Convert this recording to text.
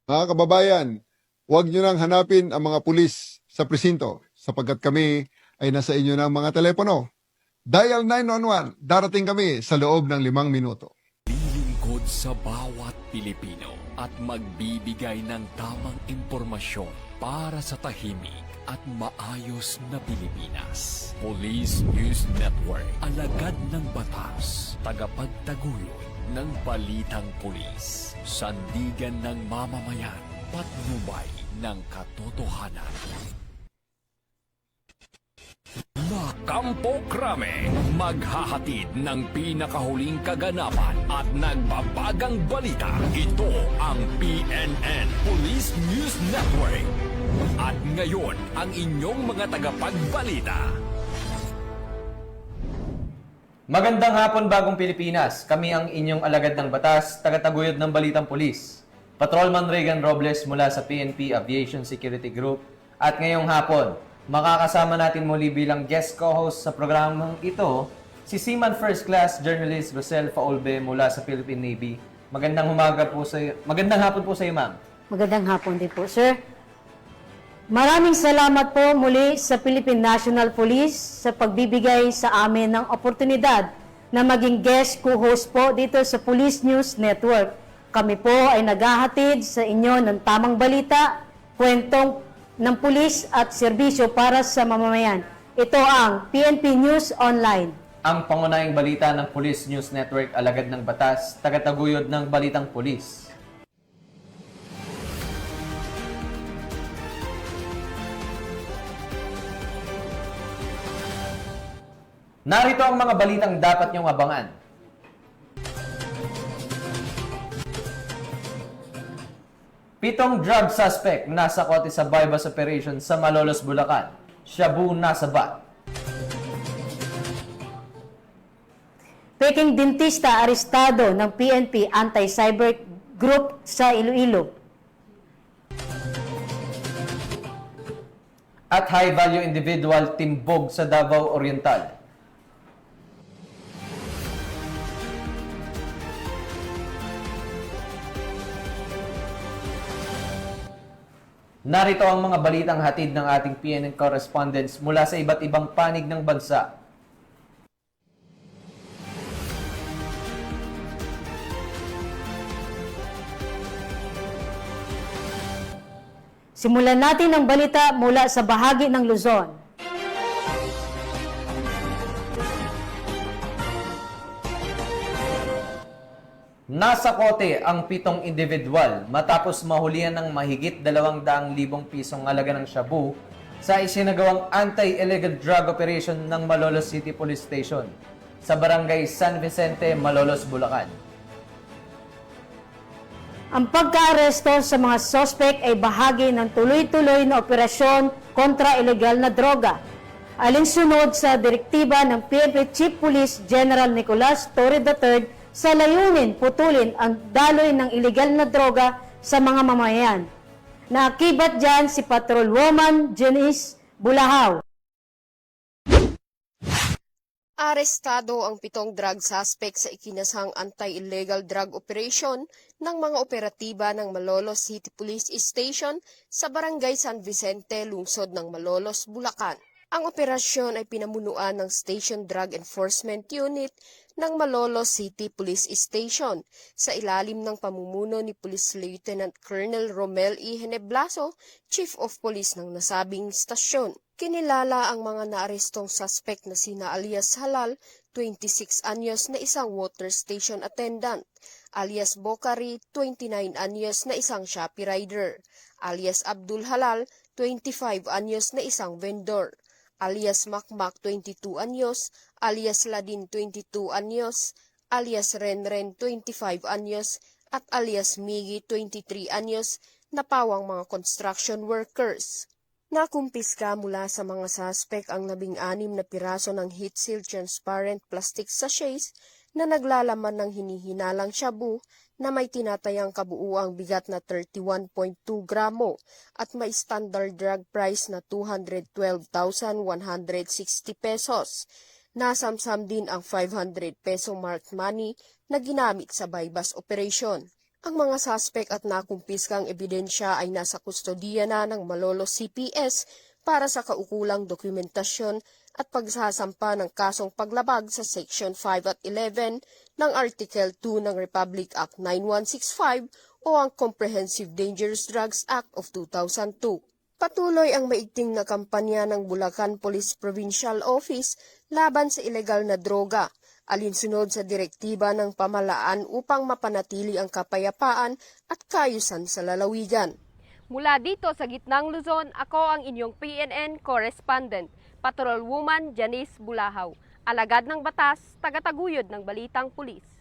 Mga kababayan, huwag nyo nang hanapin ang mga pulis sa presinto sapagkat kami ay nasa inyo ng mga telepono. Dial 911, darating kami sa loob ng 5 minuto. Lilingkod sa bawat Pilipino at magbibigay ng tamang impormasyon para sa tahimik at maayos na Pilipinas. Police News Network, alagad ng batas, tagapagtaguyod ng balitang pulis, sandigan ng mamamayan, patnubay ng katotohanan. Kampo Krame, maghahatid ng pinakahuling kaganapan at nagbabagang balita. Ito ang PNN Police News Network. At ngayon, ang inyong mga tagapagbalita. Magandang hapon, Bagong Pilipinas. Kami ang inyong alagad ng batas, tagataguyod ng Balitang Pulis. Patrolman Regan Robles mula sa PNP Aviation Security Group. At ngayong hapon, makakasama natin muli bilang guest co-host sa programang ito, si Seaman First Class Journalist Rosel Faulbe mula sa Philippine Navy. Magandang hapon po sa iyo, ma'am. Magandang hapon din po, sir. Maraming salamat po muli sa Philippine National Police sa pagbibigay sa amin ng oportunidad na maging guest co-host po dito sa Police News Network. Kami po ay naghahatid sa inyo ng tamang balita, kwentong ng pulis at serbisyo para sa mamamayan. Ito ang PNP News Online. Ang pangunahing balita ng Police News Network, alagad ng batas, tagataguyod ng Balitang Pulis. Narito ang mga balitang dapat niyong abangan. Pitong drug suspect nasa kote sa bypass operation sa Malolos, Bulacan. Shabu nasa bat. Peking dentista arestado ng PNP Anti-Cyber Group sa Iloilo. At high-value individual timbog sa Davao Oriental. Narito ang mga balitang hatid ng ating PNN correspondents mula sa iba't ibang panig ng bansa. Simulan natin ang balita mula sa bahagi ng Luzon. Nasa kote ang pitong individual matapos mahulihan ng mahigit 200,000 pisong halaga ng shabu sa isinagawang anti-illegal drug operation ng Malolos City Police Station sa barangay San Vicente, Malolos, Bulacan. Ang pagkaaresto sa mga sospek ay bahagi ng tuloy-tuloy na operasyon kontra ilegal na droga. Alinsunod sa direktiba ng PNP Chief Police General Nicolas Torre III sa layunin putulin ang daloy ng ilegal na droga sa mga mamayan. Naakibat dyan si Patrolwoman Janice Bulahaw. Arestado ang 7 drug suspect sa ikinasang anti-illegal drug operation ng mga operatiba ng Malolos City Police Station sa Barangay San Vicente, lungsod ng Malolos, Bulacan. Ang operasyon ay pinamunuan ng Station Drug Enforcement Unit ng Malolos City Police Station sa ilalim ng pamumuno ni Police Lieutenant Colonel Romel E. Heneblaso, Chief of Police ng nasabing istasyon. Kinilala ang mga naarestong suspect na sina alias Halal, 26 anyos na isang water station attendant, alias Bokari, 29 anyos na isang Shopee rider, alias Abdul Halal, 25 anyos na isang vendor, alias Makmak, 22 anyos, alias Ladin, 22 anyos, alias Renren, 25 anyos, at alias Migi, 23 anyos, na pawang mga construction workers. Nakumpiska mula sa mga suspect ang 16 na piraso ng heat seal transparent plastic sachets na naglalaman ng hinihinalang shabu na may tinatayang kabuuang bigat na 31.2 gramo at may standard drug price na 212,160 pesos. Nasamsam din ang 500 peso marked money na ginamit sa bypass operation. Ang mga suspect at nakumpiskang ebidensya ay nasa kustodiya na ng Malolos CPS para sa kaukulang dokumentasyon at pagsasampa ng kasong paglabag sa Section 5 at 11 ng Article 2 ng Republic Act 9165 o ang Comprehensive Dangerous Drugs Act of 2002. Patuloy ang maigting na kampanya ng Bulacan Police Provincial Office laban sa ilegal na droga, alinsunod sa direktiba ng pamahalaan upang mapanatili ang kapayapaan at kaayusan sa lalawigan. Mula dito sa Gitnang Luzon, ako ang inyong PNN correspondent, Patrolwoman Janice Bulahaw, alagad ng batas, tagataguyod ng Balitang Pulis.